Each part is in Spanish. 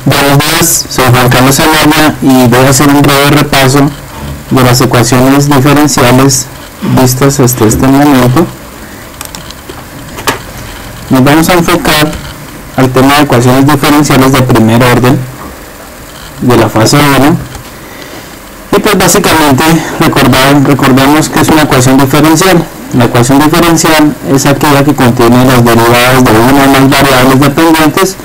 Buenos días, soy Juan Carlos Alaya y voy a hacer un breve repaso de las ecuaciones diferenciales vistas hasta este momento. Nos vamos a enfocar al tema de ecuaciones diferenciales de primer orden de la fase 1 y pues básicamente recordemos que es una ecuación diferencial. La ecuación diferencial es aquella que contiene las derivadas de una o más variables dependientes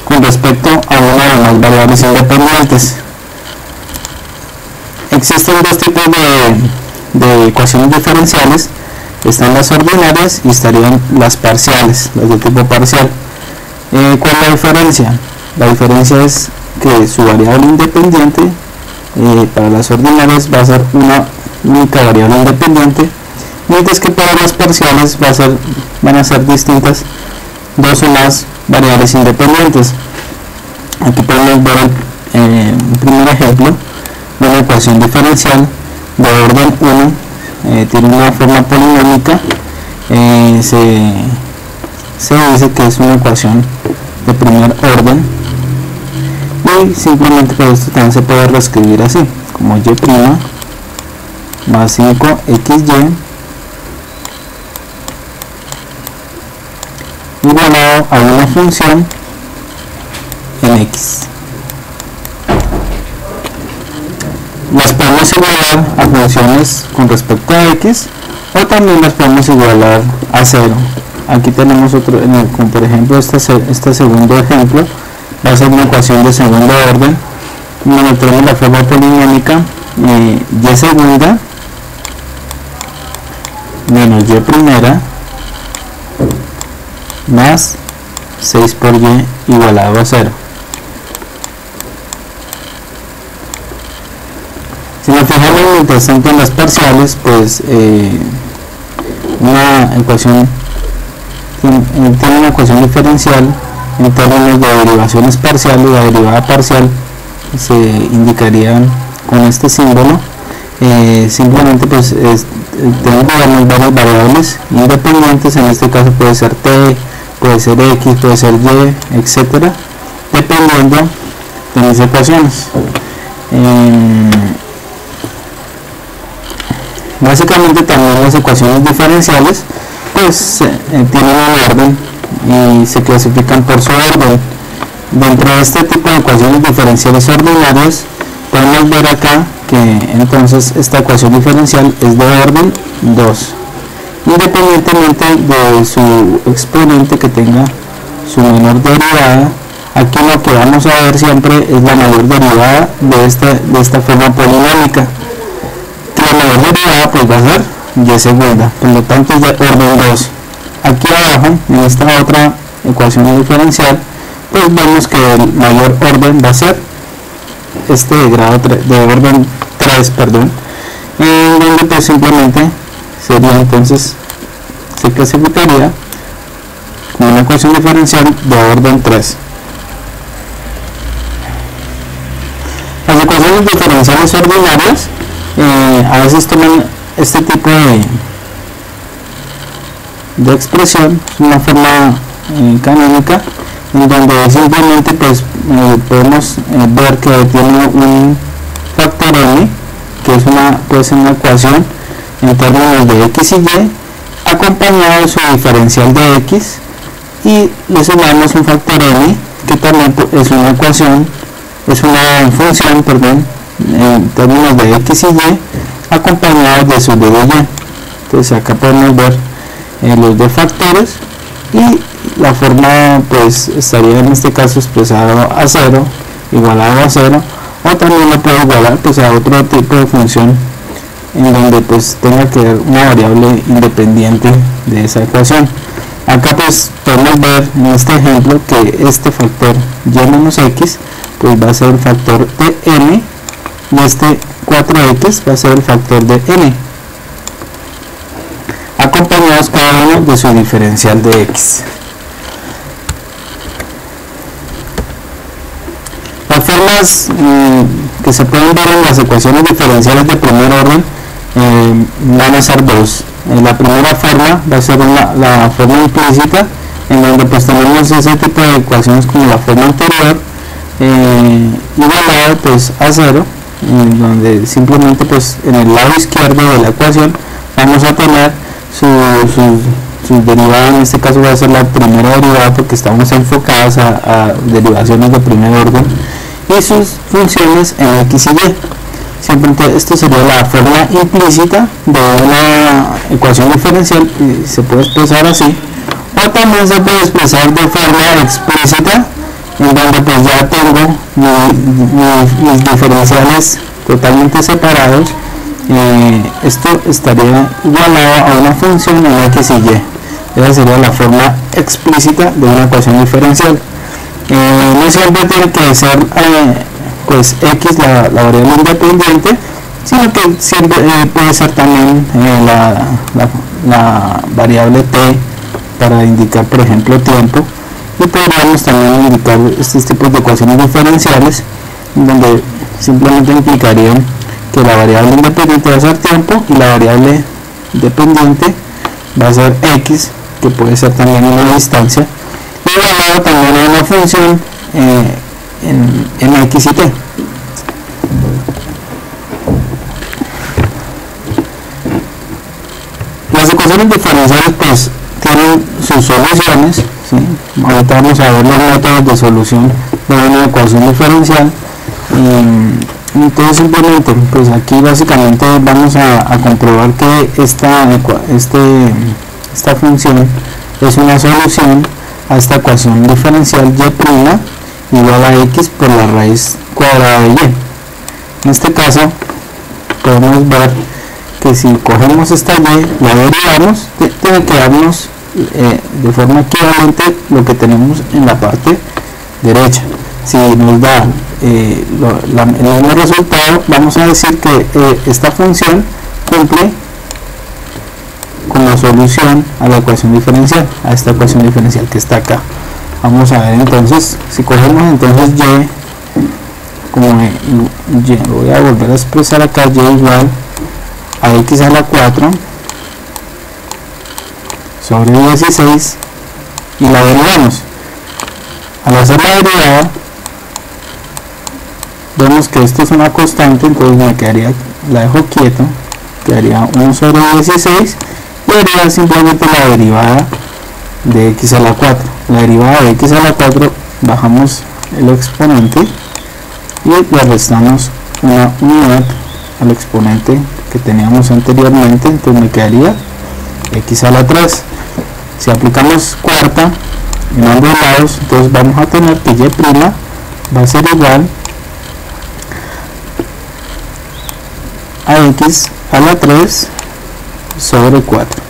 con respecto a una o más variables independientes. Existen dos tipos de ecuaciones diferenciales. Están las ordinarias y estarían las parciales, las de tipo parcial. ¿Cuál es la diferencia? La diferencia es que su variable independiente para las ordinarias va a ser una única variable independiente, mientras que para las parciales van a ser distintas dos o más variables independientes. Aquí podemos ver un primer ejemplo de una ecuación diferencial de orden 1. Tiene una forma polinómica. Se dice que es una ecuación de primer orden y simplemente por esto también se puede reescribir así como y' más 5xy igualado a una función en x. Las podemos igualar a funciones con respecto a x o también las podemos igualar a 0. Aquí tenemos otro, como por ejemplo este segundo ejemplo va a ser una ecuación de segundo orden donde tenemos la forma polinómica y segunda menos y primera más 6 por y igualado a 0. Si nos fijamos mientras tanto en las parciales, pues una ecuación tiene una ecuación diferencial en términos de derivaciones parciales. La derivada parcial se indicaría con este símbolo. Simplemente pues tenemos varias variables independientes. En este caso puede ser t, puede ser x, puede ser y, etcétera, dependiendo de mis ecuaciones. Básicamente también las ecuaciones diferenciales pues tienen un orden y se clasifican por su orden. Dentro de este tipo de ecuaciones diferenciales ordinarias podemos ver acá que entonces esta ecuación diferencial es de orden 2, independientemente de su exponente que tenga su menor derivada. Aquí lo que vamos a ver siempre es la mayor derivada de esta forma polinómica. La mayor derivada pues va a ser y segunda, por lo tanto es de orden 2. Aquí abajo en esta otra ecuación diferencial pues vemos que el mayor orden va a ser este de grado 3, de orden 3, perdón, donde pues simplemente sería entonces se clasificaría como una ecuación diferencial de orden 3. Las ecuaciones diferenciales ordinarias a veces toman este tipo de expresión, es una forma canónica en donde simplemente pues podemos ver que tiene un factor n, que es puede ser una ecuación en términos de x y y acompañado de su diferencial de x, y le sumamos un factor n que también es una ecuación, es una función, perdón, en términos de x y y acompañados de su d de y. Entonces acá podemos ver los dos factores y la forma pues estaría en este caso expresado a 0, igualado a 0, o también lo puedo igualar pues a otro tipo de función en donde pues tenga que haber una variable independiente de esa ecuación. Acá pues podemos ver en este ejemplo que este factor y menos x pues va a ser el factor de n y este 4x va a ser el factor de n, acompañados cada uno de su diferencial de x. Las formas que se pueden ver en las ecuaciones diferenciales de primer orden van a ser dos. La primera forma va a ser la forma implícita, en donde pues tenemos ese tipo de ecuaciones como la forma anterior, igualado pues a 0, donde simplemente pues en el lado izquierdo de la ecuación vamos a tener sus derivadas. En este caso va a ser la primera derivada porque estamos enfocados a derivaciones de primer orden, y sus funciones en x y y. Siempre esto sería la fórmula implícita de una ecuación diferencial, y se puede expresar así, o también se puede expresar de forma explícita, en donde pues ya tengo mis diferenciales totalmente separados. Esto estaría igualado a una función en x y y. Esa sería la forma explícita de una ecuación diferencial. No siempre tiene que ser pues x la variable independiente, sino que siempre puede ser también la variable t para indicar, por ejemplo, tiempo, y podríamos también indicar estos tipos de ecuaciones diferenciales donde simplemente implicarían que la variable independiente va a ser tiempo y la variable dependiente va a ser x, que puede ser también una distancia, y igualado también a una función en x y t. Las ecuaciones diferenciales pues tienen sus soluciones, ¿sí? Ahorita vamos a ver los métodos de solución de una ecuación diferencial. Entonces simplemente pues aquí básicamente vamos a comprobar que esta función es una solución a esta ecuación diferencial y' igual a x por la raíz cuadrada de y. En este caso podemos ver que si cogemos esta y, la derivamos, tiene que darnos de forma equivalente lo que tenemos en la parte derecha. Si nos da el mismo resultado, vamos a decir que esta función cumple con la solución a la ecuación diferencial, a esta ecuación diferencial que está acá. Vamos a ver entonces, si cogemos entonces y, como y, voy a volver a expresar acá y igual a x a la 4 sobre 16, y la derivamos. Al hacer la derivada vemos que esto es una constante, entonces me quedaría, la dejo quieto, quedaría 1 sobre 16, y haría simplemente la derivada de x a la 4. La derivada de x a la 4, bajamos el exponente y le restamos una unidad al exponente que teníamos anteriormente, entonces me quedaría x a la 3. Si aplicamos cuarta en ambos lados, entonces vamos a tener que y' va a ser igual a x a la 3 sobre 4.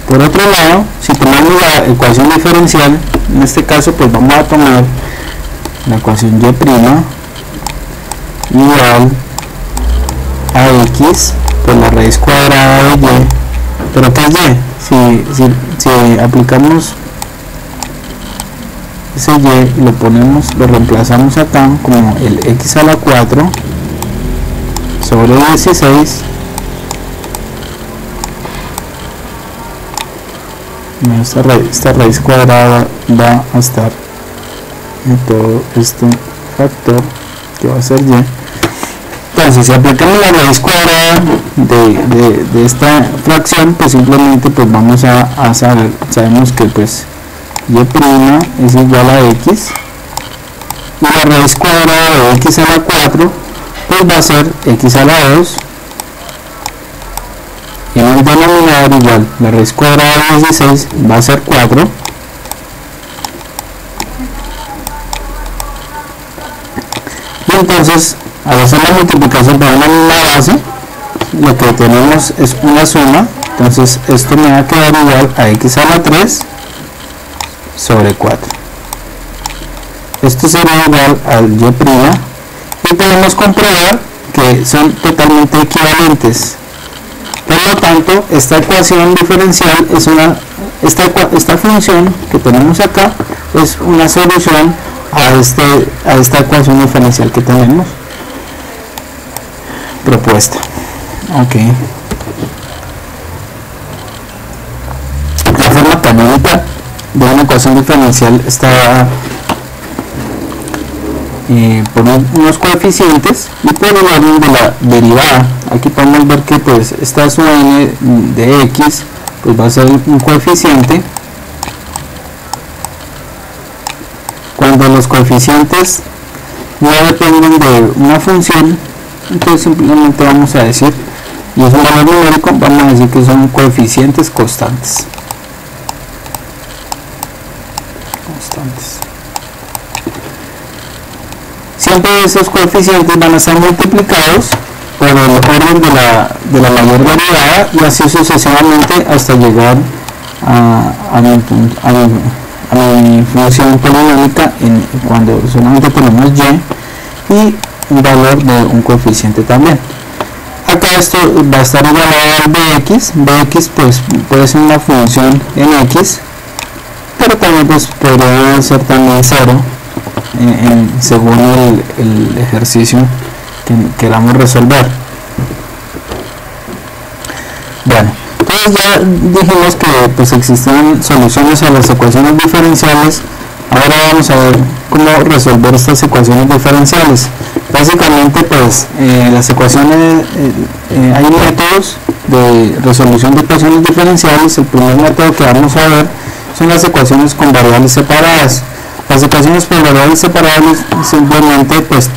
Por otro lado, si tomamos la ecuación diferencial, en este caso pues vamos a tomar la ecuación y' igual a x por la raíz cuadrada de y. ¿Pero qué es y? Si aplicamos ese y, lo reemplazamos acá como el x a la 4 sobre 16, esta raíz cuadrada va a estar en todo este factor que va a ser y. Entonces, si aplicamos la raíz cuadrada de esta fracción, pues simplemente pues vamos a saber, sabemos que pues y' es igual a x, y la raíz cuadrada de x a la 4 pues va a ser x a la 2, y en el denominador igual, la raíz cuadrada de 16 va a ser 4, y entonces al hacer la multiplicación por una misma base, lo que tenemos es una suma, entonces esto me va a quedar igual a x a la 3 sobre 4. Esto será igual al y', y podemos comprobar que son totalmente equivalentes. Por lo tanto, esta ecuación diferencial es esta función que tenemos acá es una solución a esta ecuación diferencial que tenemos. propuesta. Ok. La forma canónica de una ecuación diferencial está por unos coeficientes y por el orden de la derivada. Aquí podemos ver que pues esta su n de x pues va a ser un coeficiente. Cuando los coeficientes no dependen de una función, entonces simplemente vamos a decir, y es un valor numérico, vamos a decir que son coeficientes constantes. Siempre esos coeficientes van a ser multiplicados por el orden de la mayor derivada y así sucesivamente hasta llegar a mi función polinómica cuando solamente tenemos y un valor de un coeficiente también. Acá esto va a estar igualado al bx. Bx pues puede ser una función en x, pero también pues podría ser también 0 según el ejercicio que queramos resolver. Bueno, entonces ya dijimos que pues existen soluciones a las ecuaciones diferenciales. Ahora vamos a ver cómo resolver estas ecuaciones diferenciales. Básicamente pues las ecuaciones, hay métodos de resolución de ecuaciones diferenciales. El primer método que vamos a ver son las ecuaciones con variables separadas. Las ecuaciones con variables separadas simplemente pues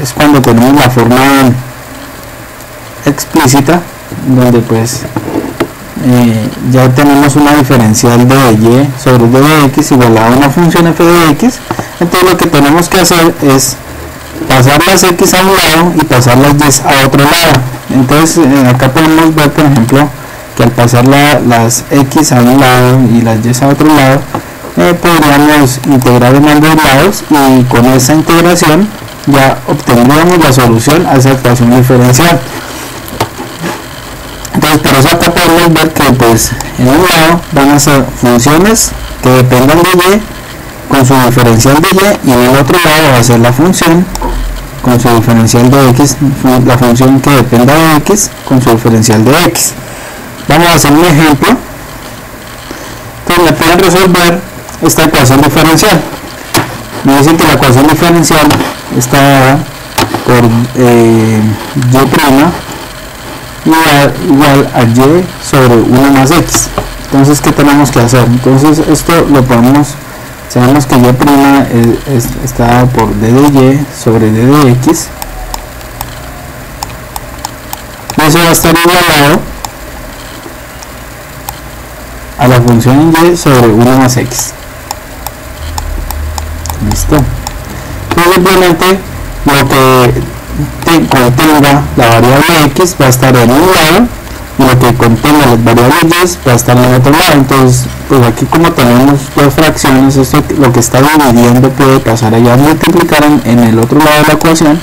es cuando tenemos la forma explícita, donde pues ya tenemos una diferencial de y sobre d de x igual a una función f de x. Entonces lo que tenemos que hacer es pasar las x a un lado y pasar las y a otro lado. Entonces acá podemos ver, por ejemplo, que al pasar las x a un lado y las y a otro lado, podríamos integrar en ambos lados, y con esa integración ya obtendríamos la solución a esa ecuación diferencial. Entonces por eso acá podemos ver que pues en un lado van a ser funciones que dependan de y con su diferencial de y en el otro lado va a ser la función con su diferencial de x, la función que dependa de x con su diferencial de x. Vamos a hacer un ejemplo. Entonces me pueden resolver esta ecuación diferencial. Me dicen que la ecuación diferencial está dada por y' igual a y sobre 1 más x. Entonces, ¿qué tenemos que hacer? Entonces esto lo podemos, sabemos que y' está dada por d de y sobre d de x, y eso va a estar igualado a la función y sobre 1 más x. Listo. Entonces simplemente lo que contenga la variable x va a estar en un lado y lo que contenga las variables y va a estar en el otro lado. Entonces pues aquí, como tenemos dos fracciones, esto lo que está dividiendo puede pasar allá a multiplicar en el otro lado de la ecuación.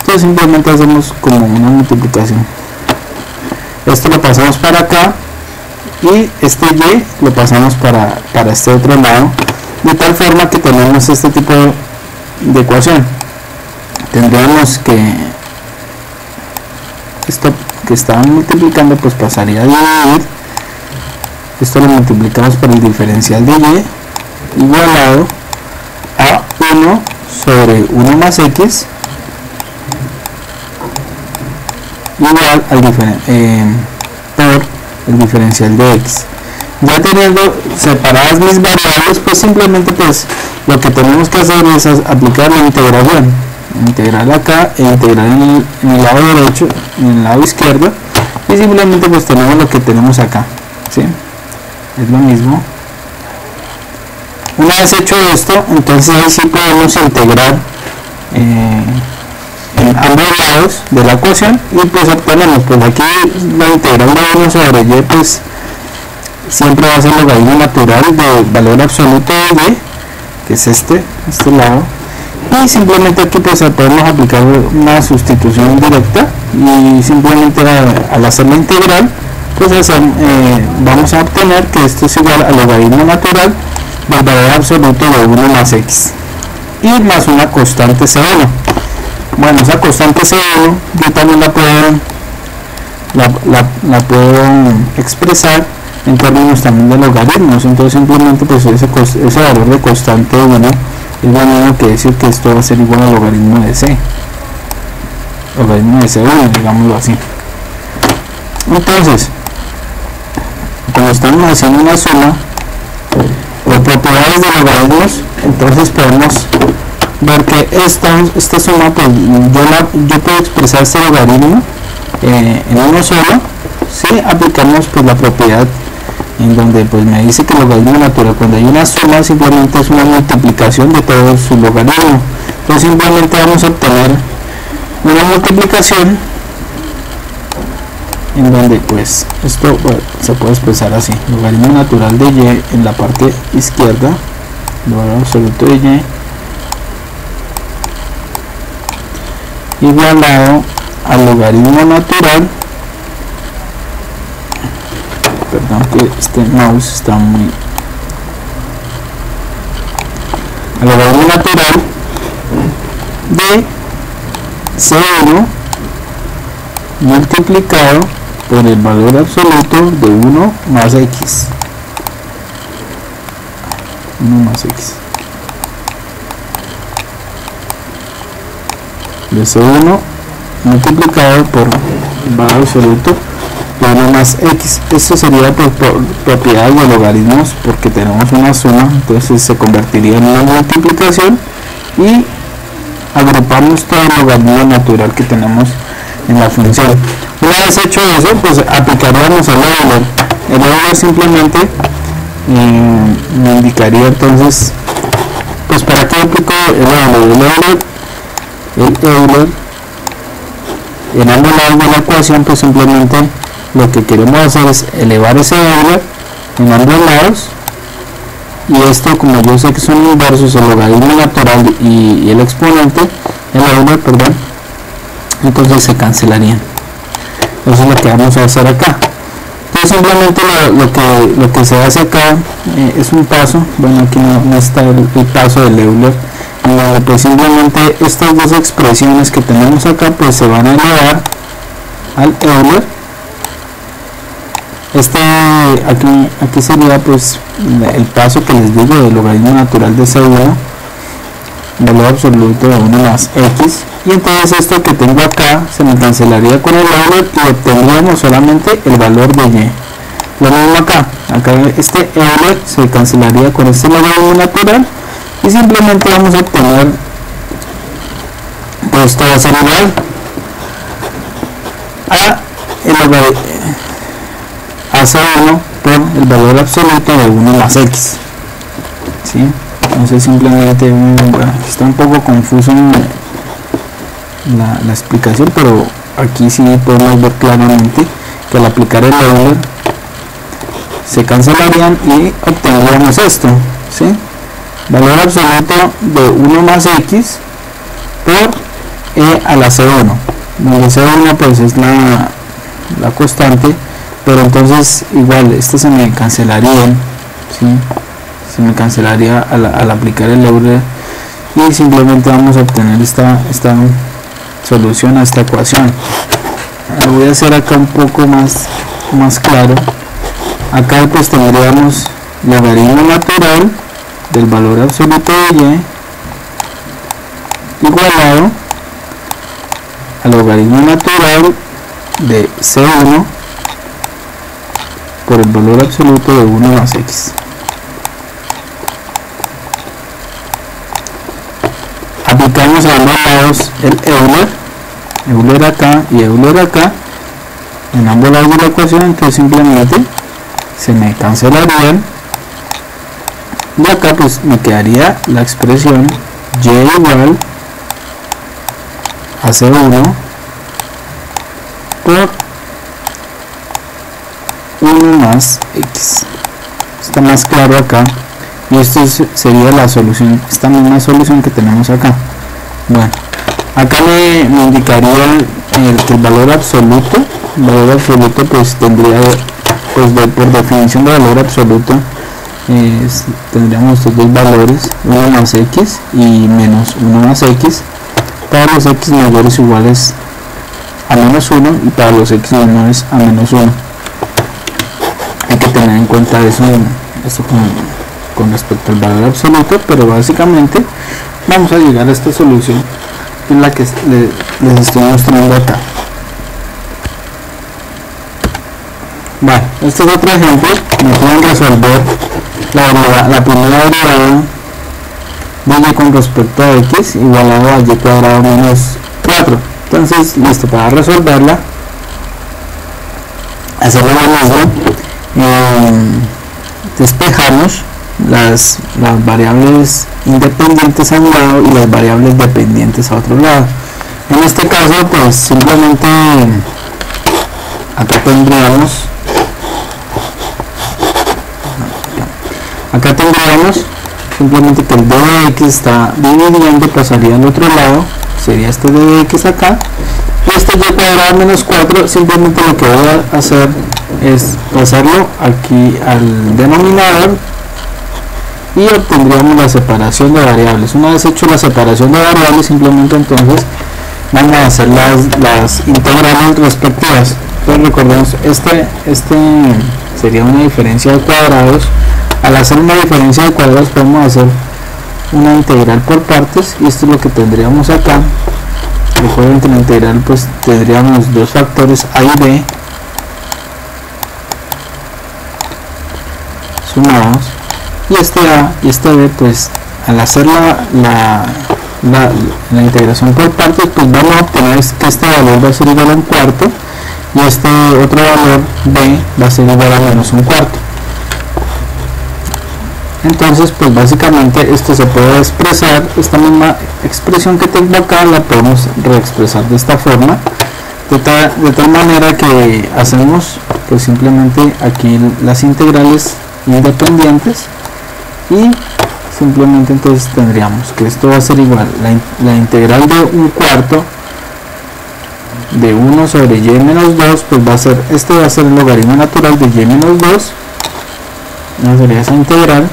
Entonces simplemente hacemos como una multiplicación. Esto lo pasamos para acá y este y lo pasamos para este otro lado, de tal forma que tenemos este tipo de ecuación. Tendríamos que esto que estaban multiplicando pues pasaría a dividir. Esto lo multiplicamos por el diferencial de y igualado a 1 sobre 1 más x igual al por el diferencial de x. Ya teniendo separadas mis variables, pues simplemente pues lo que tenemos que hacer es aplicar la integración, integrar acá e integrar en el lado derecho, en el lado izquierdo, y simplemente pues tenemos lo que tenemos acá, ¿sí? Es lo mismo. Una vez hecho esto, entonces ahí sí podemos integrar en ambos lados de la ecuación, y pues obtenemos, pues aquí la integral de 1 sobre y pues siempre va a ser logaritmo natural del valor absoluto de y, que es este lado, y simplemente aquí pues podemos aplicar una sustitución directa, y simplemente al hacer la integral pues vamos a obtener que esto es igual al logaritmo natural del valor absoluto de 1 más x y más una constante C1. Bueno, famosa constante C1 yo también la puedo expresar en términos también de logaritmos. Entonces simplemente pues ese valor de constante 1 es lo mismo que decir que esto va a ser igual al logaritmo de C, logaritmo de C1, digámoslo así. Entonces, cuando estamos haciendo una suma de propiedades de logaritmos, entonces podemos ver que esta suma pues yo puedo expresar este logaritmo en uno solo si aplicamos pues la propiedad en donde pues me dice que el logaritmo natural, cuando hay una suma, simplemente es una multiplicación de todo su logaritmo. Entonces simplemente vamos a obtener una multiplicación en donde pues esto se puede expresar así: logaritmo natural de y en la parte izquierda, valor absoluto de y, igualado al logaritmo natural, perdón que este mouse está muy, al logaritmo natural de C1 multiplicado por el valor absoluto de 1 más x, 1 más x, de C1 multiplicado por el valor absoluto de 1 más x. Esto sería por propiedad de logaritmos, porque tenemos una suma, entonces se convertiría en una multiplicación y agrupamos todo el logaritmo natural que tenemos en la función. Una vez hecho eso, pues aplicaríamos el Euler. El Euler simplemente me indicaría entonces, pues para qué aplico el Euler. El Euler en ambos lados de la ecuación, pues simplemente lo que queremos hacer es elevar ese Euler en ambos lados, y esto, como yo sé que son inversos, el logaritmo natural y el exponente, el Euler, perdón, entonces se cancelarían. Eso es lo que vamos a hacer acá. Entonces simplemente lo que se hace acá es un paso, bueno, aquí no está el paso del Euler, en donde pues simplemente estas dos expresiones que tenemos acá pues se van a elevar al Euler. Aquí sería pues el paso que les digo del logaritmo natural de C1, valor absoluto de 1 más x, y entonces esto que tengo acá se me cancelaría con el Euler y obtendríamos solamente el valor de y. Lo mismo acá este Euler se cancelaría con este logaritmo natural y simplemente vamos a obtener, pues esto va a ser igual a C1 por el valor absoluto de 1 más x, ¿sí? Entonces simplemente, bueno, está un poco confuso la explicación, pero aquí sí podemos ver claramente que al aplicar el Euler se cancelarían y obtendríamos esto, ¿sí? Valor absoluto de 1 más x por e a la C1, donde C1 pues es la constante, pero entonces igual esto se me cancelaría, ¿sí? Se me cancelaría al aplicar el Euler, y simplemente vamos a obtener esta solución a esta ecuación. Lo voy a hacer acá un poco más claro. Acá pues tendríamos logaritmo natural del valor absoluto de y igualado al logaritmo natural de C1 por el valor absoluto de 1 más x. Aplicamos a ambos lados el Euler acá y Euler acá en ambos lados de la ecuación, entonces simplemente se me cancelarían y acá pues me quedaría la expresión y igual a C1 por 1 más x. Está más claro acá, y esto sería la solución, esta misma solución que tenemos acá. Bueno, acá me indicaría que el valor absoluto pues tendría, pues por definición de valor absoluto tendríamos estos dos valores, 1 más x y menos 1 más x. para los x mayores o iguales a menos 1 y para los x menores a menos 1. Hay que tener en cuenta eso con respecto al valor absoluto, pero básicamente vamos a llegar a esta solución que es la que les estoy mostrando acá. Bueno, este es otro ejemplo. Me pueden resolver la primera derivada de y con respecto a x igualado a y cuadrado menos 4. Entonces, listo, para resolverla, hacer lo mismo, despejamos las variables independientes a un lado y las variables dependientes a otro lado. En este caso, pues simplemente acá tendríamos simplemente que el d de x está dividiendo, pasaría al otro lado, sería este d de x acá, y este y cuadrado menos 4, simplemente lo que voy a hacer es pasarlo aquí al denominador y obtendríamos la separación de variables. Una vez hecho la separación de variables, simplemente entonces vamos a hacer las integrales respectivas. Entonces recordemos, este sería una diferencia de cuadrados. Al hacer una diferencia de cuadrados podemos hacer una integral por partes, y esto es lo que tendríamos acá. Recuerden que en la integral pues tendríamos dos factores a y b sumados, y este a y este b, pues al hacer la integración por partes, pues vamos a obtener que este valor va a ser igual a un cuarto y este otro valor b va a ser igual a menos un cuarto. Entonces pues básicamente esto se puede expresar, esta misma expresión que tengo acá la podemos reexpresar de esta forma, de tal manera que hacemos pues simplemente aquí las integrales independientes, y simplemente entonces tendríamos que esto va a ser igual la integral de un cuarto de 1 sobre y menos 2, pues va a ser, este va a ser el logaritmo natural de y menos 2, no sería esa integral,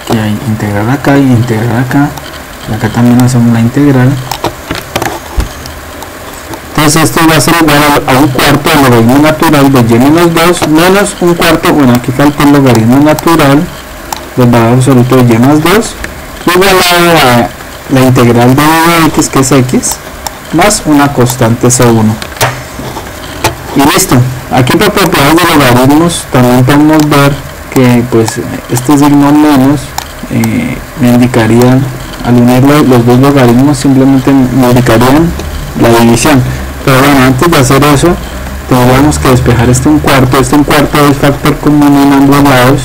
que hay integral acá y integral acá, y acá también hacemos la integral. Entonces esto va a ser igual a un cuarto del logaritmo natural de y menos 2 menos un cuarto, bueno, aquí falta el logaritmo natural del valor absoluto de y más 2, igualado a la integral de x, que es x, más una constante c1. Y listo. Aquí por propiedades de logaritmos también podemos ver que pues este signo menos me indicaría, al unir los dos logaritmos, simplemente me indicarían la división. Pero bueno, antes de hacer eso tendríamos que despejar este un cuarto es factor común en ambos lados,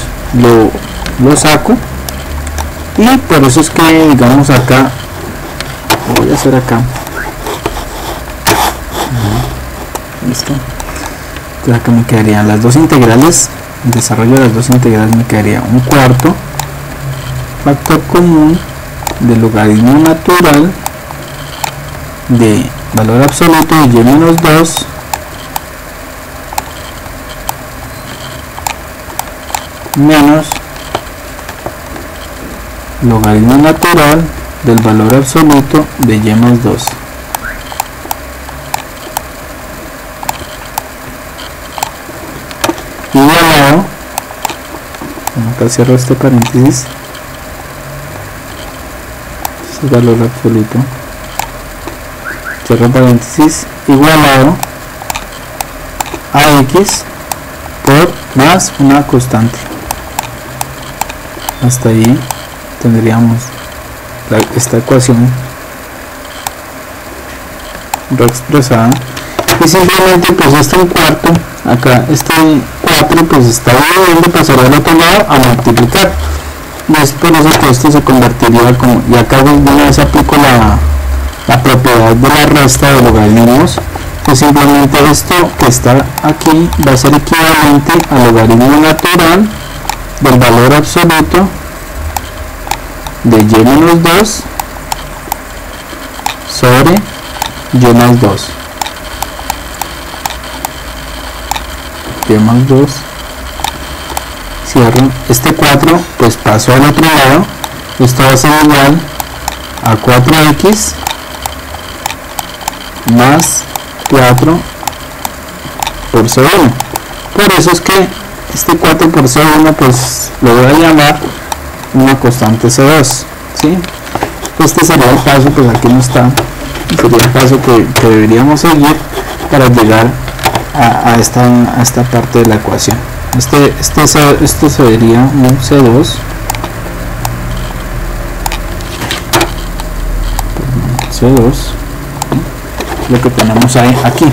lo saco, y por eso es que digamos acá, lo voy a hacer acá, listo. Entonces acá me quedarían las dos integrales, el desarrollo de las dos integrales me quedaría un cuarto factor común del logaritmo natural de valor absoluto de y menos 2 menos logaritmo natural del valor absoluto de y más 2. Igualado, acá cierro este paréntesis, este valor absoluto, cierro paréntesis, igualado a x por más una constante. Hasta ahí tendríamos esta ecuación reexpresada, y simplemente pues este un cuarto, acá este 4 pues está dividiendo, pasará al otro lado a multiplicar, y es por eso que esto se convertiría como, y acá de una vez aplico la propiedad de la resta de logaritmos, pues simplemente esto que está aquí va a ser equivalente al logaritmo natural del valor absoluto de y menos 2 sobre y más 2. Y más 2, cierro, este 4 pues pasó al otro lado esto va a ser igual a 4x más 4 por C1. Por eso es que este 4 por C1 pues lo voy a llamar una constante C2, ¿sí? Este sería el paso, pues aquí no está, sería el paso que deberíamos seguir para llegar a esta parte de la ecuación. Esto sería un C2 lo que tenemos ahí aquí.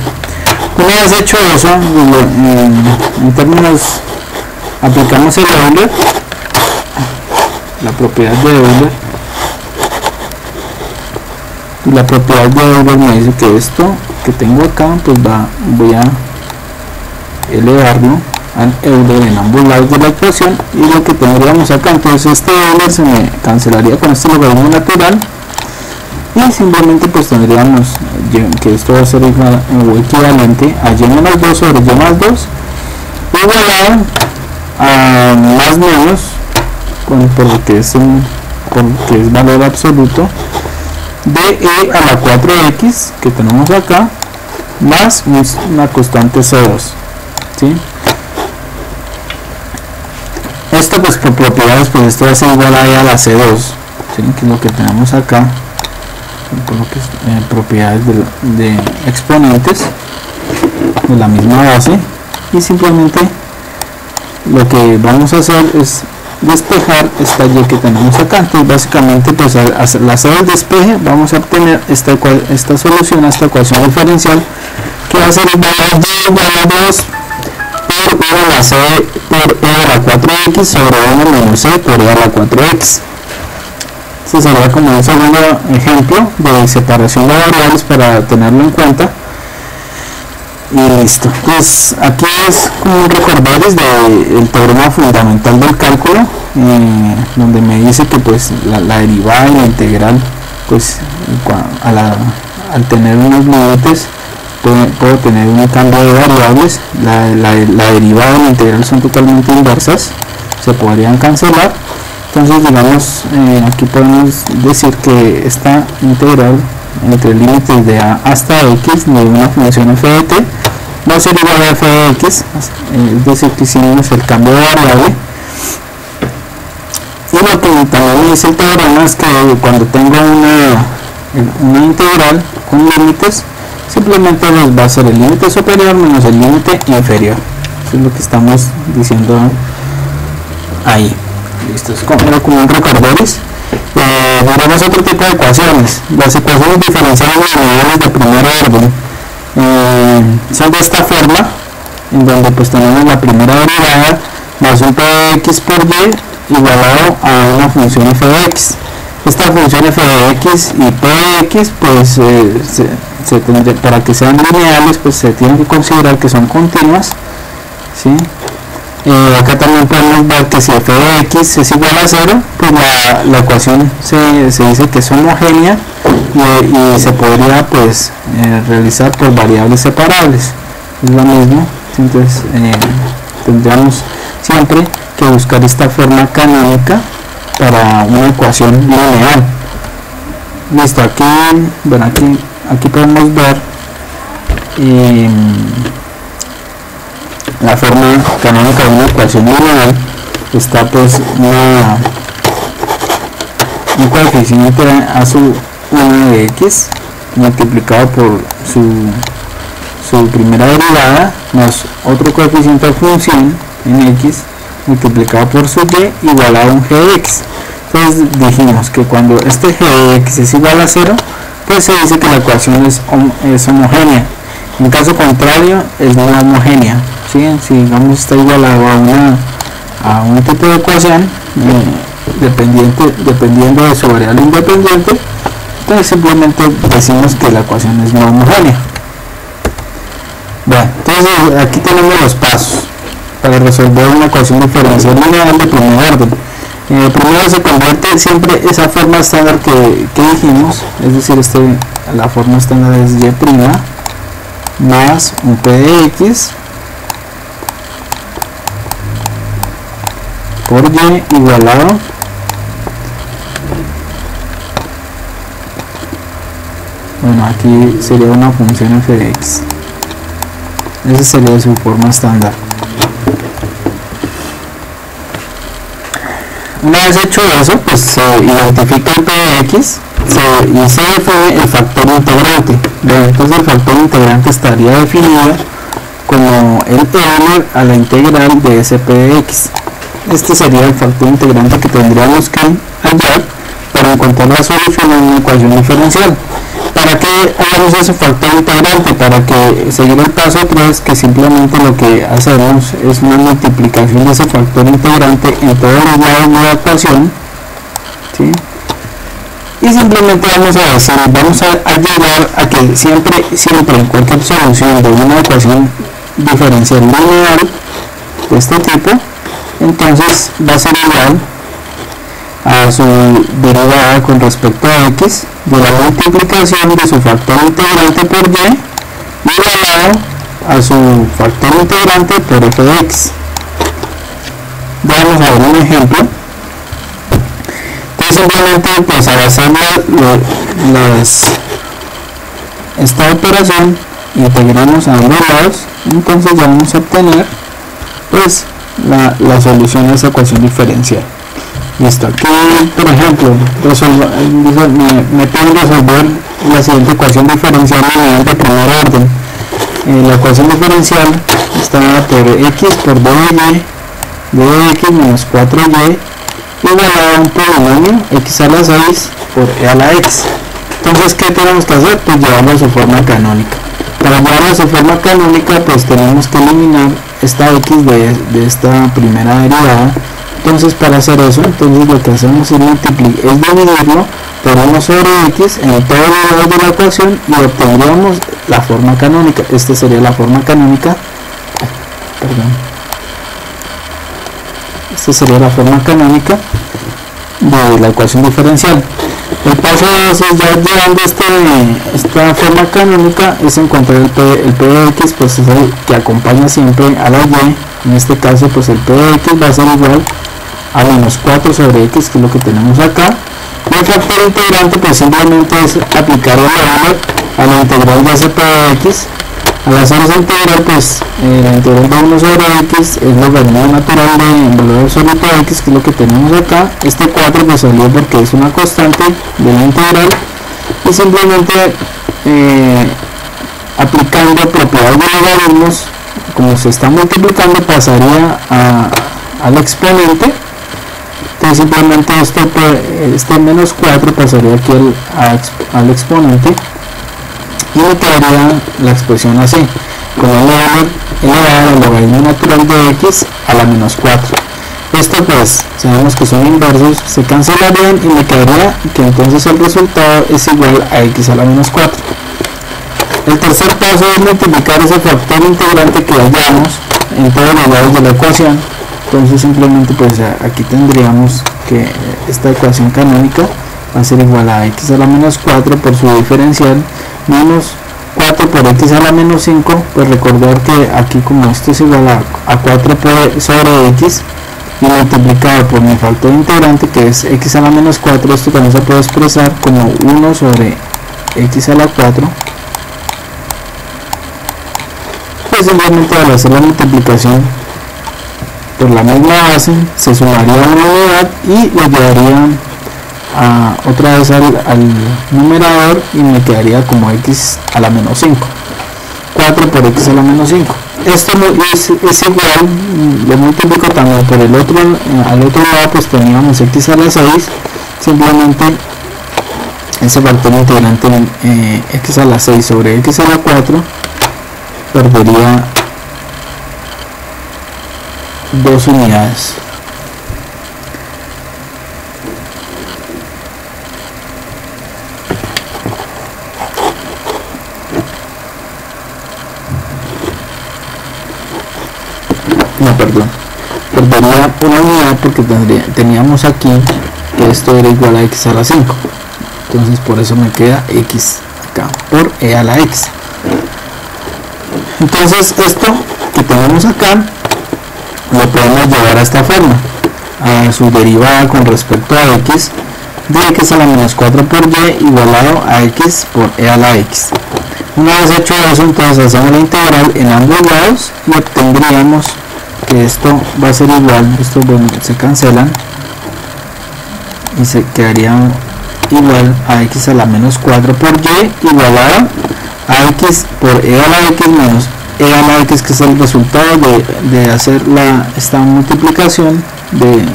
Una vez hecho eso, en términos, aplicamos el Euler, la propiedad de Euler, y la propiedad de Euler me dice que esto que tengo acá, pues voy a elevarlo al Euler en ambos lados de la ecuación, y lo que tendríamos acá, entonces este Euler se me cancelaría con este logaritmo natural, y simplemente pues tendríamos que esto va a ser igual o equivalente a y menos 2 sobre y más 2 igualado a más menos porque es valor absoluto de e a la 4x que tenemos acá más una constante C2, ¿sí? Esto pues por propiedades, pues esto va a ser igual a e a la C2, ¿sí? Que es lo que tenemos acá, por lo que es, propiedades de exponentes de la misma base, y simplemente lo que vamos a hacer es despejar esta y que tenemos acá. Entonces básicamente pues al hacer el despeje vamos a obtener esta solución a esta ecuación diferencial, que va a ser igual a y igual a 2 por e a la c por e a la 4x sobre 1 menos c por e a la 4x. Este sería como un segundo ejemplo de separación de variables para tenerlo en cuenta. Y listo. Pues aquí es como un recordaris del teorema fundamental del cálculo, donde me dice que pues la derivada y la integral, pues al tener unos límites puedo tener un cambio de variables. La derivada y la integral son totalmente inversas, se podrían cancelar. Entonces digamos, aquí podemos decir que esta integral entre límites de a hasta x de una función f de t va a ser igual a f de x, es decir que hicimos el cambio de variable. Y lo que también dice el teorema es que cuando tengo una integral con límites, simplemente nos va a ser el límite superior menos el límite inferior. Eso es lo que estamos diciendo ahí. Listo, es como un recordaris. Veremos otro tipo de ecuaciones. Las ecuaciones diferenciales lineales de primer orden son de esta forma, en donde pues tenemos la primera derivada más un p de x por y igualado a una función f de x. Esta función f de x y p de x pues para que sean lineales pues se tiene que considerar que son continuas, ¿sí? Acá también podemos ver que si f de x es igual a 0, pues la ecuación se dice que es homogénea y se podría pues realizar por variables separables. Es lo mismo, entonces tendríamos siempre que buscar esta forma canónica para una ecuación lineal. Listo, aquí podemos ver la forma canónica de una ecuación lineal. Está pues un coeficiente a su 1 de x multiplicado por su primera derivada más otro coeficiente de función en x multiplicado por su y igualado a un g de x. Entonces dijimos que cuando este g de x es igual a 0, pues se dice que la ecuación es homogénea. En caso contrario es no homogénea, ¿sí? Si digamos está igualado a un tipo de ecuación dependiendo de su variable independiente, entonces simplemente decimos que la ecuación es no homogénea. Bueno, entonces aquí tenemos los pasos para resolver una ecuación diferencial lineal de primer orden. Primero se convierte siempre esa forma estándar que dijimos, es decir, la forma estándar es y' más un p de x por y igualado Bueno, aquí sería una función f de x. Esa sería su forma estándar. Una vez hecho eso, pues se identifica el p de x y se define el factor integrante. Entonces el factor integrante estaría definido como el Euler a la integral de ese p de x. Este sería el factor integrante que tendríamos que hallar para encontrar la solución a una ecuación diferencial. ¿Para qué hagamos ese factor integrante? Para que seguir el paso 3, que simplemente lo que hacemos es una multiplicación de ese factor integrante en todos los lados de la ecuación, ¿sí? Y simplemente vamos a decir, vamos a llegar a que siempre en cualquier solución de una ecuación diferencial lineal de este tipo, entonces va a ser igual a su derivada con respecto a x de la multiplicación de su factor integrante por y igualado a su factor integrante por f de x. Vamos a ver un ejemplo. Entonces simplemente pues al hacer esta operación integramos a ambos lados, entonces ya vamos a obtener pues la solución a esa ecuación diferencial. Listo, aquí por ejemplo me piden resolver la siguiente ecuación diferencial mediante primer orden. La ecuación diferencial está por x por d de x menos 4y igualado a un polinomio x a la 6 por e a la x. Entonces, ¿qué tenemos que hacer? Pues llevarlo a su forma canónica. Para llevarlo a su forma canónica, pues tenemos que eliminar esta x de esta primera derivada. Entonces, para hacer eso, entonces lo que hacemos es dividirlo por 1 sobre x en todos los lados de la ecuación y obtendríamos la forma canónica. Esta sería la forma canónica. Esta sería la forma canónica de la ecuación diferencial. El paso 2 es ya llevando esta forma canónica, es encontrar el p de x, pues es el que acompaña siempre a la y. En este caso, pues el p de x va a ser igual a menos 4 sobre x, que es lo que tenemos acá. Y el factor integrante, pues simplemente es aplicar el Euler a la integral de ese p de x. Al hacer esa integral, pues la integral de 1 sobre x es logaritmo natural del valor absoluto de x, que es lo que tenemos acá. Este 4 pues salió porque es una constante de la integral, y simplemente aplicando propiedades de logaritmos, como se está multiplicando, pasaría al exponente. Entonces simplemente este menos 4 pasaría aquí al exponente y me quedaría la expresión así, con el Euler elevado al logaritmo natural de x a la menos 4. Esto pues sabemos que son inversos, se cancelarían y me quedaría que entonces el resultado es igual a x a la menos 4. El tercer paso es multiplicar ese factor integrante que hallamos en todos los lados de la ecuación. Entonces simplemente pues aquí tendríamos que esta ecuación canónica va a ser igual a x a la menos 4 por su diferencial menos 4 por x a la menos 5. Pues recordar que aquí, como esto es igual a 4 sobre x y multiplicado por mi factor integrante, que es x a la menos 4, esto también se puede expresar como 1 sobre x a la 4. Pues simplemente al hacer la multiplicación por la misma base se sumaría una unidad y lo llevaría otra vez al numerador y me quedaría como x a la menos 5, 4 por x a la menos 5. Esto es igual, lo multiplico también por el otro, al otro lado pues teníamos x a la 6, simplemente ese factor integrante x a la 6 sobre x a la 4 perdería 2 unidades. No, perdón, perdería una unidad porque teníamos aquí que esto era igual a x a la 5, entonces por eso me queda x acá por e a la x. Entonces esto que tenemos acá lo podemos llevar a esta forma, a su derivada con respecto a x, de x a la menos 4 por y igualado a x por e a la x. Una vez hecho eso, entonces hacemos la integral en ambos lados y obtendríamos que esto va a ser igual, estos bueno, se cancelan y se quedaría igual a x a la menos 4 por y igualado a x por e a la x menos e a la x, que es el resultado de hacer esta multiplicación, de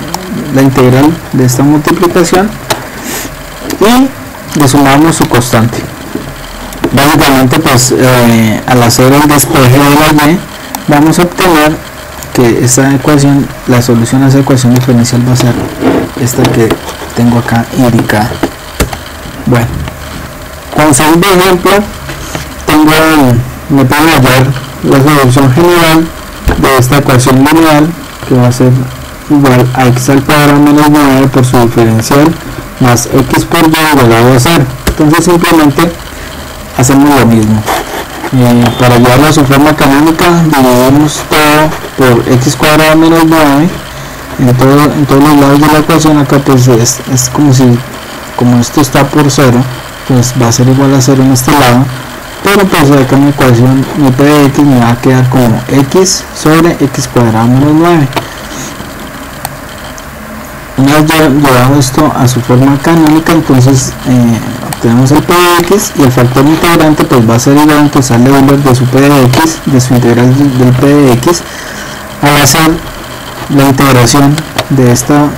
la integral de esta multiplicación, y le sumamos su constante. Básicamente pues al hacer el despeje de la y vamos a obtener que esta ecuación, la solución a esa ecuación diferencial va a ser esta que tengo acá indicada. Bueno, con segundo ejemplo me puedo hallar la solución general de esta ecuación lineal, que va a ser igual a x al cuadrado menos 9 por su diferencial más x por y igualado a 0. Entonces simplemente hacemos lo mismo. Para llevarlo a su forma canónica, dividimos todo por x cuadrado menos 9 en todos los lados de la ecuación. Acá pues es como esto está por 0, pues va a ser igual a 0 en este lado, pero pues acá en la ecuación mi p de x me va a quedar como x sobre x cuadrado menos 9. Una vez llevado esto a su forma canónica, entonces tenemos el p de x y el factor integrante pues va a ser igual entonces al Euler de su p de x, de su integral del p de x. Al hacer la integración de esta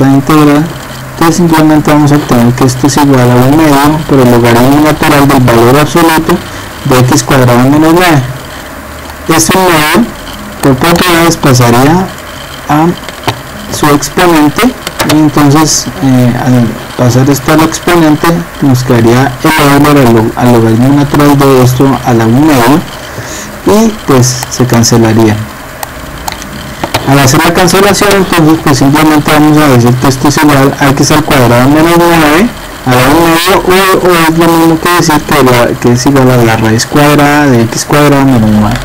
integral, entonces simplemente vamos a obtener que esto es igual a 1 medio por el logaritmo natural del valor absoluto de x cuadrado menos 9. Este medio por propiedades pasaría a su exponente, y entonces al pasar esto al exponente nos quedaría el Euler al logaritmo natural de esto a la 1 medio, y pues se cancelaría. Al hacer la cancelación, entonces pues simplemente vamos a decir que esto es igual a x al cuadrado menos 9 a la 1 medio, o es lo mismo que decir que es igual a la raíz cuadrada de x cuadrado menos 9,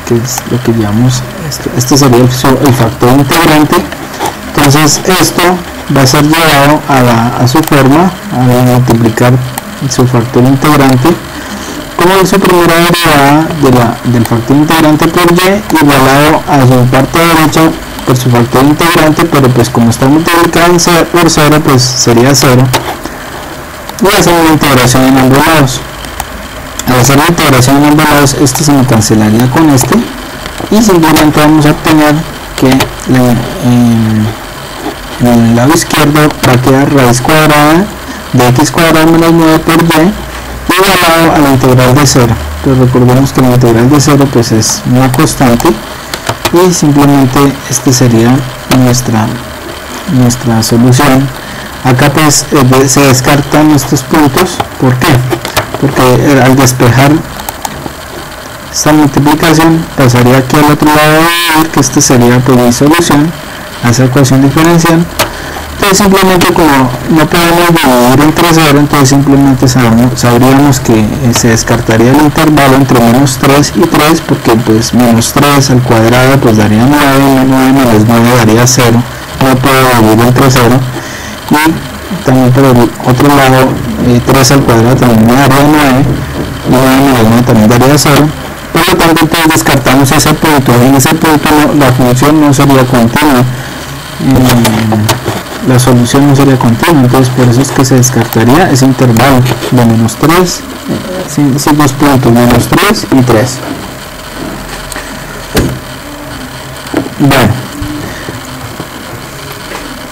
que es lo que llamamos este sería el factor integrante. Entonces esto va a ser llevado a su forma, a multiplicar su factor integrante como su primera derivada del factor integrante por y igualado a su parte derecha por su factor integrante, pero pues como está multiplicado por 0 pues sería 0, y hacemos la integración en ambos lados. Al hacer la integración en ambos lados, este se me cancelaría con este, y simplemente vamos a obtener que en el lado izquierdo va a quedar raíz cuadrada de x cuadrado menos 9 por y igualado a la integral de 0. Pero recordemos que la integral de 0 pues es una constante, y simplemente este sería nuestra solución. Acá pues se descartan estos puntos. ¿Por qué? Porque al despejar esta multiplicación pasaría aquí al otro lado, que este sería pues mi solución a esa ecuación diferencial. Entonces simplemente como no podemos dividir entre 0, entonces simplemente sabríamos que se descartaría el intervalo entre menos 3 y 3, porque pues menos 3 al cuadrado pues daría 9, 9 menos 9 daría 0, no puedo dividir entre 0, y también por el otro lado 3 al cuadrado también me daría 9, 9 menos 9 también daría 0. Por lo tanto, entonces descartamos ese punto, y en ese punto la función no sería continua, la solución no sería continua, entonces por eso es que se descartaría ese intervalo de menos 3, dos puntos, menos 3 y 3. Bueno,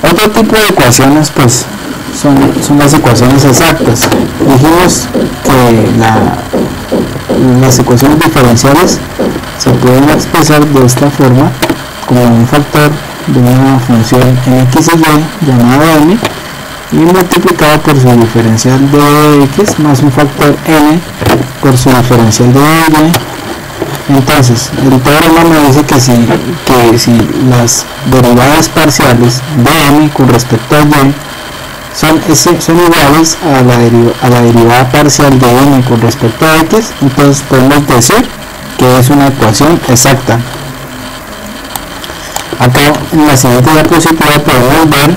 otro tipo de ecuaciones pues son las ecuaciones exactas. Dijimos que las ecuaciones diferenciales se pueden expresar de esta forma, como un factor de una función en x y y llamada m, y multiplicado por su diferencial de x más un factor n por su diferencial de y. Entonces el teorema me dice que si las derivadas parciales de m con respecto a y son iguales a la derivada parcial de m con respecto a x, entonces podemos decir que es una ecuación exacta. Acá en la siguiente diapositiva podemos ver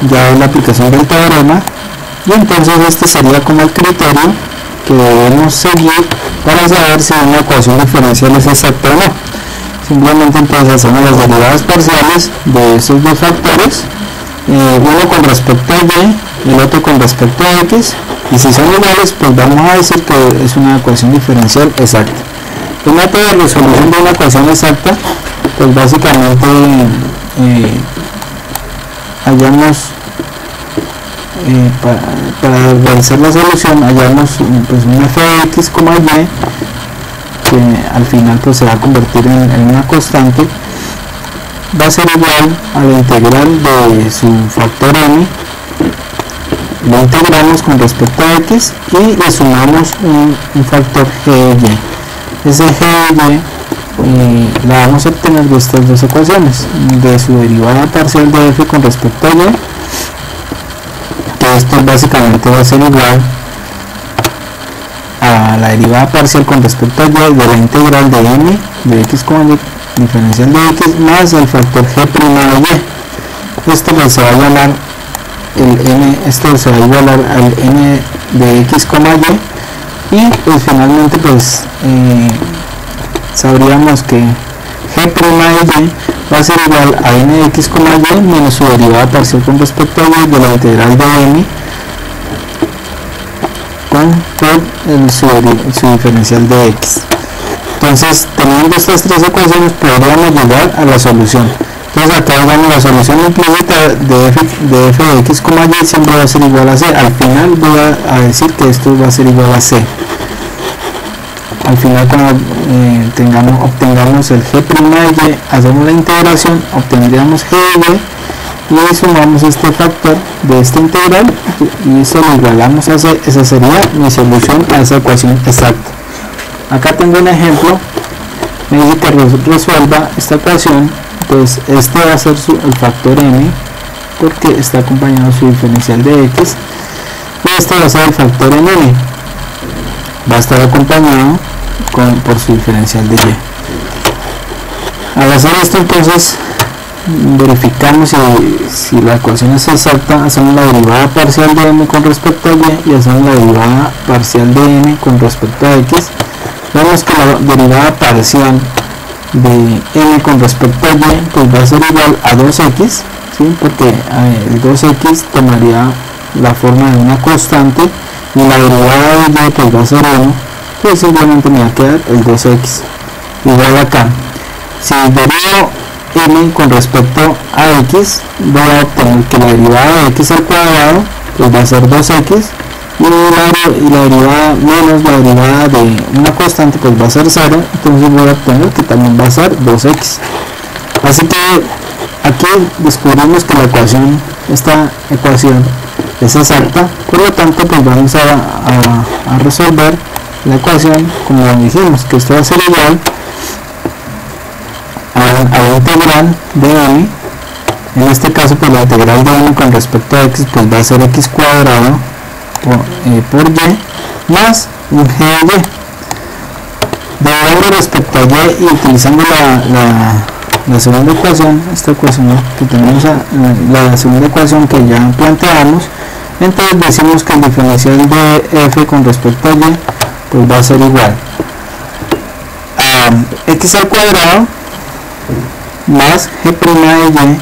ya es la aplicación del teorema, y entonces este sería como el criterio que debemos seguir para saber si una ecuación diferencial es exacta o no. Simplemente entonces hacemos las derivadas parciales de esos dos factores, uno con respecto a y y el otro con respecto a x, y si son iguales pues vamos a decir que es una ecuación diferencial exacta. El método de resolución de una ecuación exacta, pues básicamente hallamos para realizar la solución hallamos pues un f de x, y, que al final pues se va a convertir en una constante, va a ser igual a la integral de su factor m, lo integramos con respecto a x y le sumamos un factor g de y. Ese g de y la vamos a obtener de estas dos ecuaciones, de su derivada parcial de f con respecto a y, que esto básicamente va a ser igual a la derivada parcial con respecto a y de la integral de m de x, diferencial de x, más el factor g' de y. Esto pues se va a llamar el n, esto se va a igualar al n de x, y pues finalmente pues sabríamos que g' de y va a ser igual a n de x, y menos su derivada parcial con respecto a y de la integral de m con su diferencial de x. Entonces, teniendo estas tres ecuaciones podríamos llegar a la solución. Entonces acá digamos la solución implícita de f de x, y siempre va a ser igual a c. Al final voy a decir que esto va a ser igual a c. Al final cuando obtengamos el g' de y, hacemos la integración, obtendríamos g de y le sumamos este factor de esta integral y se lo igualamos a c. Esa sería mi solución a esa ecuación exacta. Acá tengo un ejemplo, me dice que resuelva esta ecuación, pues este va a ser el factor m porque está acompañado de su diferencial de x, y este va a ser el factor en m, va a estar acompañado por su diferencial de y. Al hacer esto entonces verificamos si la ecuación es exacta, hacemos la derivada parcial de m con respecto a y hacemos la derivada parcial de n con respecto a x. Vemos que la derivada parcial de n con respecto a y pues va a ser igual a 2x, ¿sí? Porque el 2x tomaría la forma de una constante y la derivada de y pues va a ser 1, pues simplemente me va a quedar el 2x. Igual acá, si derivo m con respecto a x, voy a obtener que la derivada de x al cuadrado pues va a ser 2x, y la derivada menos la derivada de una constante pues va a ser 0, entonces voy a obtener que también va a ser 2x. Así que aquí descubrimos que esta ecuación es exacta, por lo tanto pues vamos a resolver la ecuación como dijimos, que esto va a ser igual a la integral de m. En este caso pues la integral de m con respecto a x pues va a ser x cuadrado por y más un g de y. Derivando respecto a y y utilizando la segunda ecuación, esta ecuación que tenemos, la segunda ecuación que ya planteamos, entonces decimos que el diferencial de f con respecto a y pues va a ser igual a x al cuadrado más g' de y.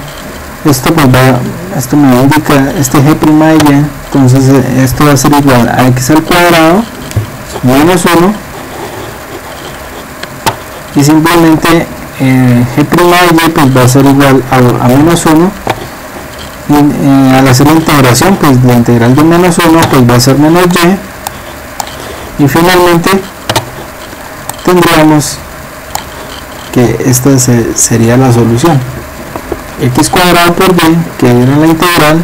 Esto me indica este g' de y, entonces esto va a ser igual a x al cuadrado menos 1, y simplemente g' de y pues va a ser igual a menos 1, y al hacer la integración pues la integral de menos 1 pues va a ser menos y finalmente tendríamos que esta sería la solución, x cuadrado por y, que era la integral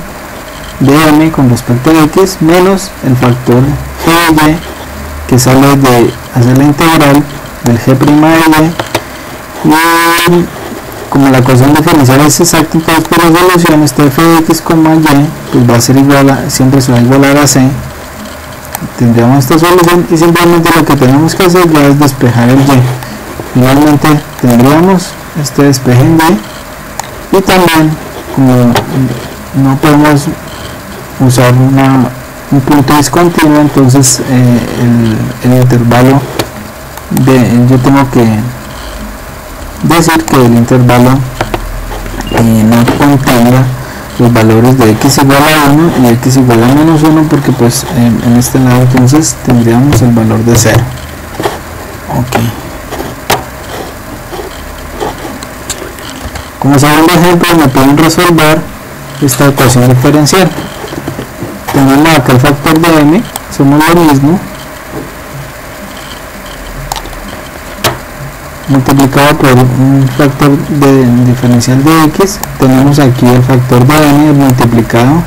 de m con respecto a x, menos el factor g de y, que sale de hacer la integral del g' de y, y como la ecuación diferencial es exacta, entonces por la solución este f de x, y pues va a ser igual siempre se va a igualar a c. Tendríamos esta solución y simplemente lo que tenemos que hacer ya es despejar el y. Finalmente tendríamos este despeje en y también como no podemos usar un punto discontinuo, entonces el intervalo yo tengo que decir que el intervalo no contenga los valores de x igual a 1 y x igual a menos 1, porque pues en este lado entonces tendríamos el valor de 0. Ok. Como segundo ejemplo me piden resolver esta ecuación diferencial. Tenemos acá el factor de m, somos lo mismo, multiplicado por un factor de diferencial de x. Tenemos aquí el factor de n multiplicado,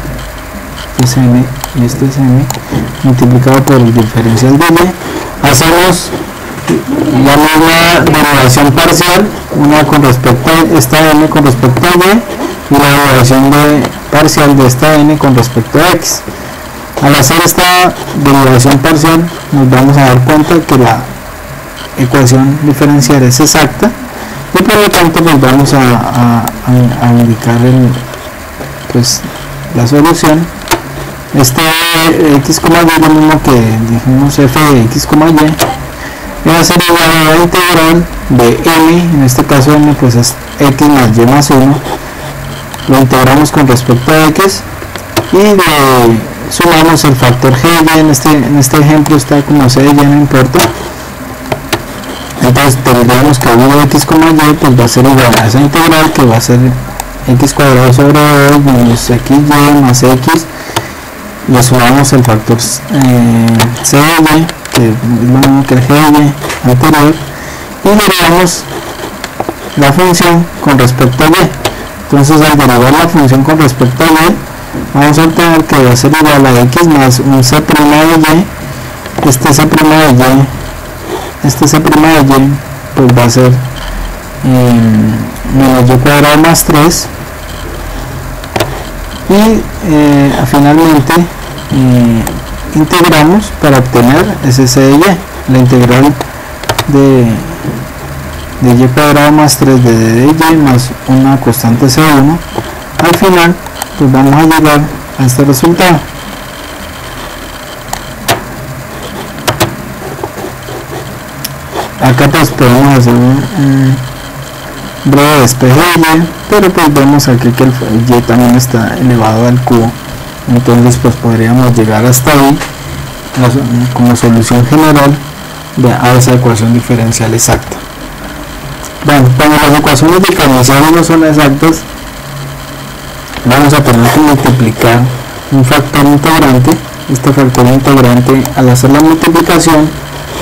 este es m y este es m, multiplicado por el diferencial de y. Hacemos la misma derivación parcial, una con respecto a esta n con respecto a y la derivación parcial de esta n con respecto a x. Al hacer esta derivación parcial nos vamos a dar cuenta que la ecuación diferencial es exacta y por lo tanto pues vamos a indicar la solución. Este x, y es lo mismo que dijimos, f de x, y va a ser igual a la integral de m, en este caso m pues es x más y más 1, lo integramos con respecto a x y sumamos el factor g, en este ejemplo está como c, ya no importa. Entonces tendríamos que 1 de x, y pues va a ser igual a esa integral, que va a ser x cuadrado sobre 2 menos xy más x, le sumamos el factor cy, que es lo mismo que el gy anterior, y derivamos la función con respecto a y. Entonces al derivar la función con respecto a y, vamos a obtener que va a ser igual a x más un c' de y, este c' de y, este c' de y pues va a ser menos y cuadrado más 3, y finalmente integramos para obtener ese c de y, la integral de y cuadrado más 3 de d de y más una constante c1. Al final pues vamos a llegar a este resultado. Acá pues podemos hacer un breve despeje de y, pero pues vemos aquí que el y también está elevado al cubo, entonces pues podríamos llegar hasta ahí como solución general a esa ecuación diferencial exacta. Bueno, cuando las ecuaciones diferenciales no son exactas, vamos a tener que multiplicar un factor integrante. Este factor integrante, al hacer la multiplicación,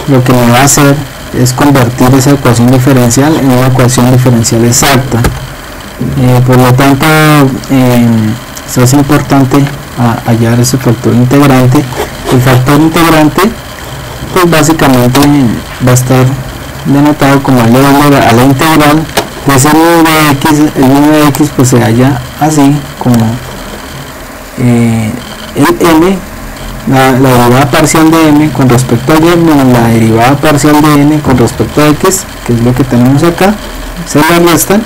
lo que me va a hacer es convertir esa ecuación diferencial en una ecuación diferencial exacta. Por lo tanto, es importante hallar ese factor integrante. El factor integrante pues básicamente va a estar denotado como el a la integral de ese nu de x. El nu de x pues se halla así como el m, la derivada parcial de m con respecto a y menos la derivada parcial de n con respecto a x, que es lo que tenemos acá, se le restan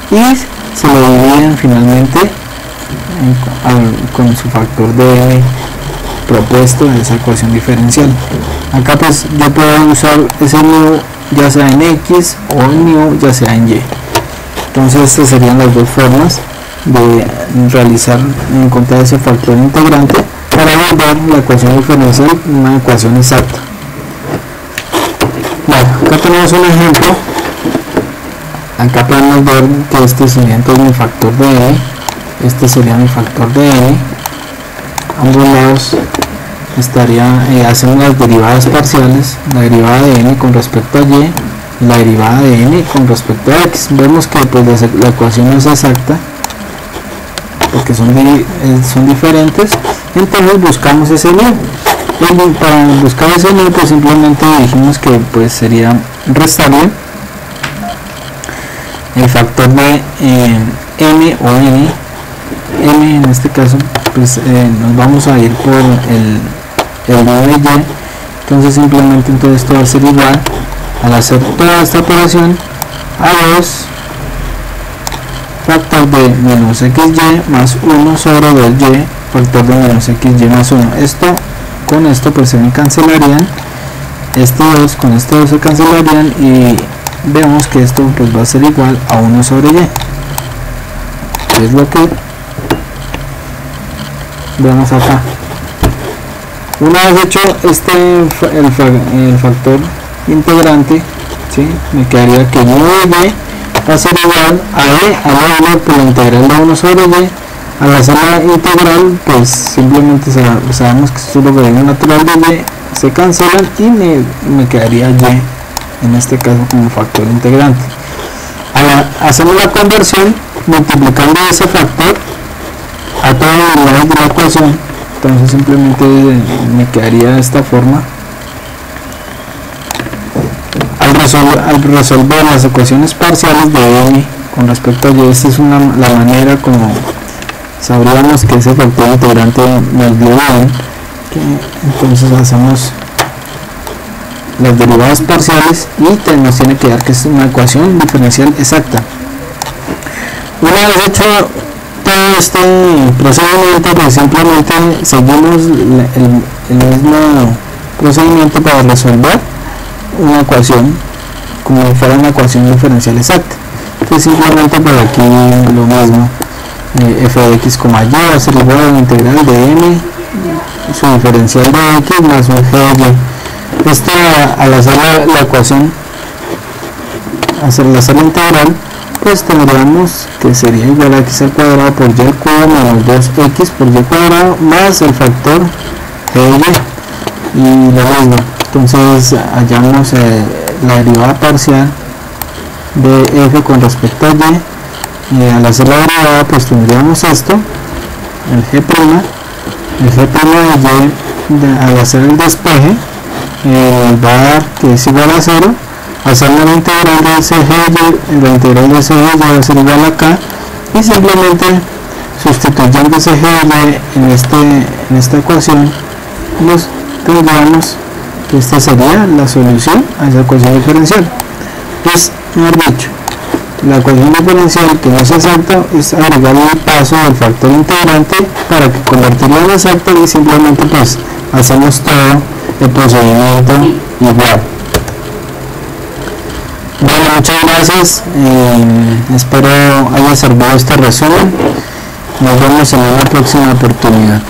y se lo dividen finalmente con su factor de m propuesto en esa ecuación diferencial. Acá pues yo puedo usar ese nu ya sea en x o en nu ya sea en y. Entonces estas serían las dos formas de realizar, encontrar ese factor integrante para volver la ecuación diferencial una ecuación exacta. Bueno, acá tenemos un ejemplo. Acá podemos ver que este sería entonces mi factor de n, este sería mi factor de n. Ambos lados hacen las derivadas parciales, la derivada de n con respecto a y y la derivada de n con respecto a x. Vemos que pues la ecuación no es exacta porque son diferentes, entonces buscamos ese nu. Para buscar ese nu pues simplemente dijimos que pues sería restarle el factor de m o n, en este caso pues nos vamos a ir por el nu de y. Entonces simplemente esto va a ser igual, al hacer toda esta operación, a 2 factor de menos xy más 1 sobre 2y factor de menos xy más 1. Con esto pues se me cancelarían, este 2 con este 2 se cancelarían y vemos que esto pues va a ser igual a 1 sobre y, es lo que vemos acá. Una vez hecho el factor integrante, ¿sí? Me quedaría que y va a ser igual a e por la integral de 1 sobre y. Al hacer la integral pues simplemente sabemos que esto es logaritmo natural de y, se cancelan y me quedaría y en este caso como factor integrante. Hacemos la conversión multiplicando ese factor a todas las unidades de la ecuación, entonces simplemente me quedaría de esta forma. Al resolver las ecuaciones parciales de m con respecto a y, esta es la manera como sabríamos que ese factor integrante nos dio bien, entonces hacemos las derivadas parciales y nos tiene que dar que es una ecuación diferencial exacta. Una vez hecho todo este procedimiento, pues simplemente seguimos el mismo procedimiento para resolver una ecuación como si fuera una ecuación diferencial exacta. Entonces simplemente por aquí lo mismo, f de x, y va a ser igual a la integral de m su diferencial de x más un g de y. Esto al hacer la ecuación, hacer la integral, pues tendríamos que sería igual a x al cuadrado por y al cuadrado menos 2x por y al cuadrado más el factor g de y, y lo mismo. Entonces hallamos la derivada parcial de f con respecto a y al hacer la derivada pues tendríamos esto, el g' de y al hacer el despeje va a dar que es igual a 0. Hacerle la integral de ese g, la integral de ese g va a ser igual a acá, y simplemente sustituyendo ese g en esta ecuación nos tendríamos que esta sería la solución a esa ecuación diferencial. Pues mejor dicho, la ecuación diferencial que no es exacta es agregar el paso del factor integrante para que convertirlo en exacto, y simplemente pues hacemos todo el procedimiento igual. Bueno, muchas gracias, espero haya servido este resumen. Nos vemos en una próxima oportunidad.